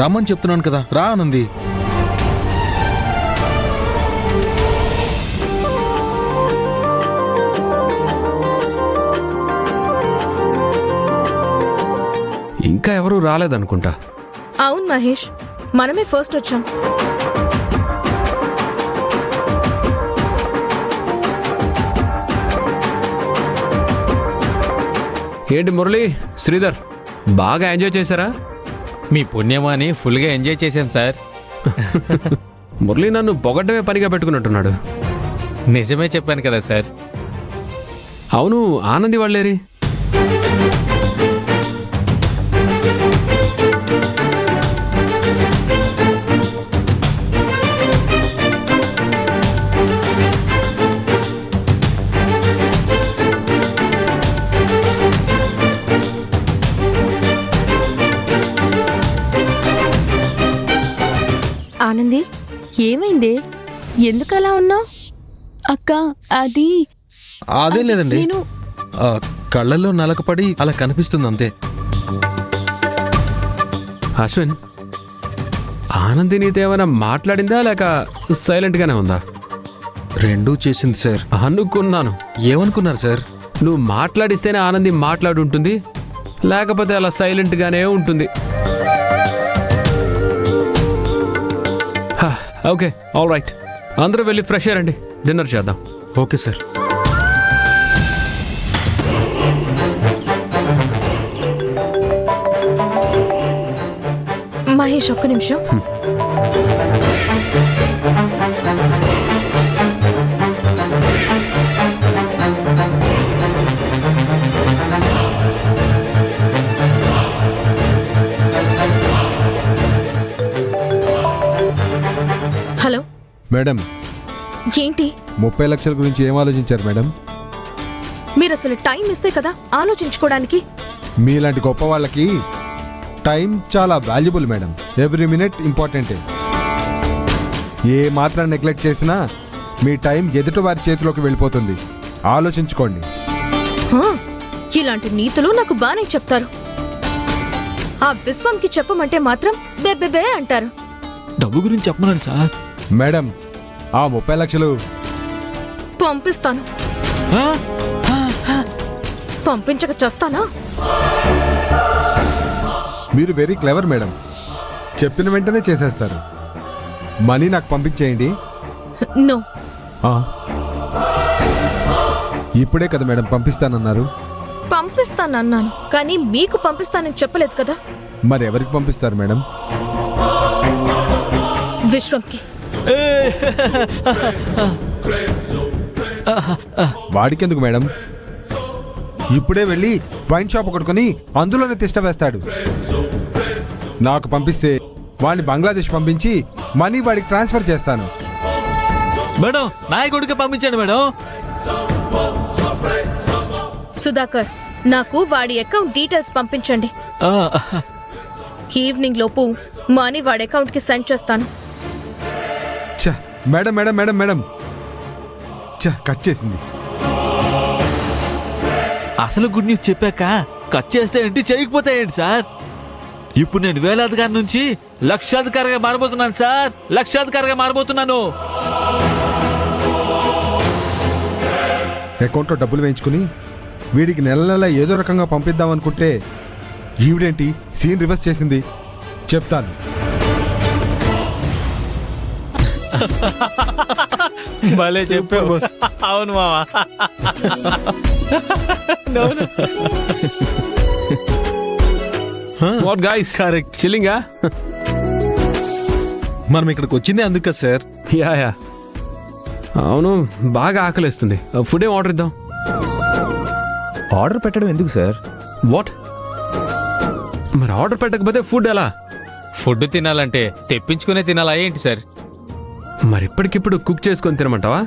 రమ్మని చెప్తున్నాను కదా, రా ఆనంది. ఇంకా ఎవరూ రాలేదనుకుంటా. అవును మహేష్, మనమే ఫస్ట్ వచ్చాం. ఏంటి మురళి, శ్రీధర్ బాగా ఎంజాయ్ చేశారా? మీ పుణ్యమాని ఫుల్గా ఎంజాయ్ చేశాం సార్. మురళి నన్ను పొగడ్డమే పనిగా పెట్టుకున్నట్టున్నాడు. నిజమే చెప్పాను కదా సార్. అవును, ఆనంది వాళ్ళేరి? ఆనంది, ఏమైంది? ఎందుకు అలా ఉన్నావు? అక్క అది అదేం లేదండి, నేను కళ్ళల్లో నలకపడి అలా కనిపిస్తుంది అంతే. అశ్విన్, ఆనంది నీతో ఏమైనా మాట్లాడిందా లేక సైలెంట్గానే ఉందా? రెండూ చేసింది సార్. అనుకున్నాను. ఏమనుకున్నారు సార్? నువ్వు మాట్లాడిస్తేనే ఆనంది మాట్లాడుంటుంది, లేకపోతే అలా సైలెంట్గానే ఉంటుంది. Okay, all right. అందరూ వెళ్ళి ఫ్రెష్ అయ్యారండి, డిన్నర్ చేద్దాం. Okay sir. మహేష్, ఒక్క నిమిషం. హలో మేడం, ఏంటి? 30 లక్షల గురించి ఏం ఆలోచించారు మేడం? మీరు అసలు టైం ఇస్తే కదా ఆలోచించుకోవడానికి. మీలాంటి గొప్ప వాళ్ళకి టైం చాలా వాల్యుబుల్ మేడం. ఎవ్రీ మినిట్ ఇంపార్టెంటే. ఏ మాత్రం నెగ్లెక్ట్ చేసినా మీ టైం ఎదుటి వారి చేతిలోకి వెళ్ళిపోతుంది. ఆలోచించుకోండి. ఇలాంటి నీతులు నాకు బానే చెప్తారు. ఆ విశ్వంకి చెప్పమంటే మాత్రం బెబ్బెబే అంటారు. డబ్బు గురించి చెప్పమన్నాను సార్. మేడం, ఆ 30 లక్షలు పంపిస్తాను. పంపించక చేస్తానా? మీరు వెరీ క్లెవర్ మేడం. చెప్పిన వెంటనే చేసేస్తారు. మనీ నాకు పంపించేయండి. నో. ఇప్పుడే కదా మేడం పంపిస్తానన్నారు. పంపిస్తానన్నాను, కానీ మీకు పంపిస్తానని చెప్పలేదు కదా. మరి ఎవరికి పంపిస్తారు మేడం? విశ్వంకి. వాడికెందుకు మేడం? ఇప్పుడే వెళ్ళి వైన్ షాప్ కొట్టుకొని అందులోనే తిష్ట వేస్తాడు. నాకు పంపిస్తే వాడిని బంగ్లాదేశ్ పంపించి మనీ వాడికి ట్రాన్స్ఫర్ చేస్తాను. మేడం, నాయకుడికి పంపించండి మేడం. సుధాకర్, నాకు వాడి అకౌంట్ డీటెయిల్స్ పంపించండి. ఈవినింగ్ లోపు మనీ వాడి అకౌంట్ కి సెండ్ చేస్తాను. Madam madam madam madam cut చేసింది. అసలు గుడ్ న్యూస్ చెప్పాక కట్ చేస్తే ఏంటి, చేయకపోతే ఏంటి సార్? ఇప్పుడు నేను వేలాధికారి నుంచి లక్షాధికారిగా మారబోతున్నాను సార్. లక్షాధికారిగా మారబోతున్నాను. అకౌంట్లో డబ్బులు వేయించుకుని వీడికి నెల నెల ఏదో రకంగా పంపిద్దాం అనుకుంటే ఈవిడేంటి సీన్ రివర్స్ చేసింది. చెప్తాను. భలే చెప్పావు. అవును మావా. వాట్ గైస్, కరెక్ట్ చిల్లింగా? మనం ఇక్కడికి వచ్చిందే అందుక సార్. యా, అవును, బాగా ఆకలిస్తుంది. ఫుడ్ ఏం ఆర్డర్ ఇద్దాం? ఆర్డర్ పెట్టడం ఎందుకు సార్? వాట్? మరి ఆర్డర్ పెట్టకపోతే ఫుడ్ ఎలా? ఫుడ్ తినాలంటే తెప్పించుకునే తినాలా ఏంటి సార్? మరి ఇప్పటికిప్పుడు కుక్ చేసుకొని తినమంటావా?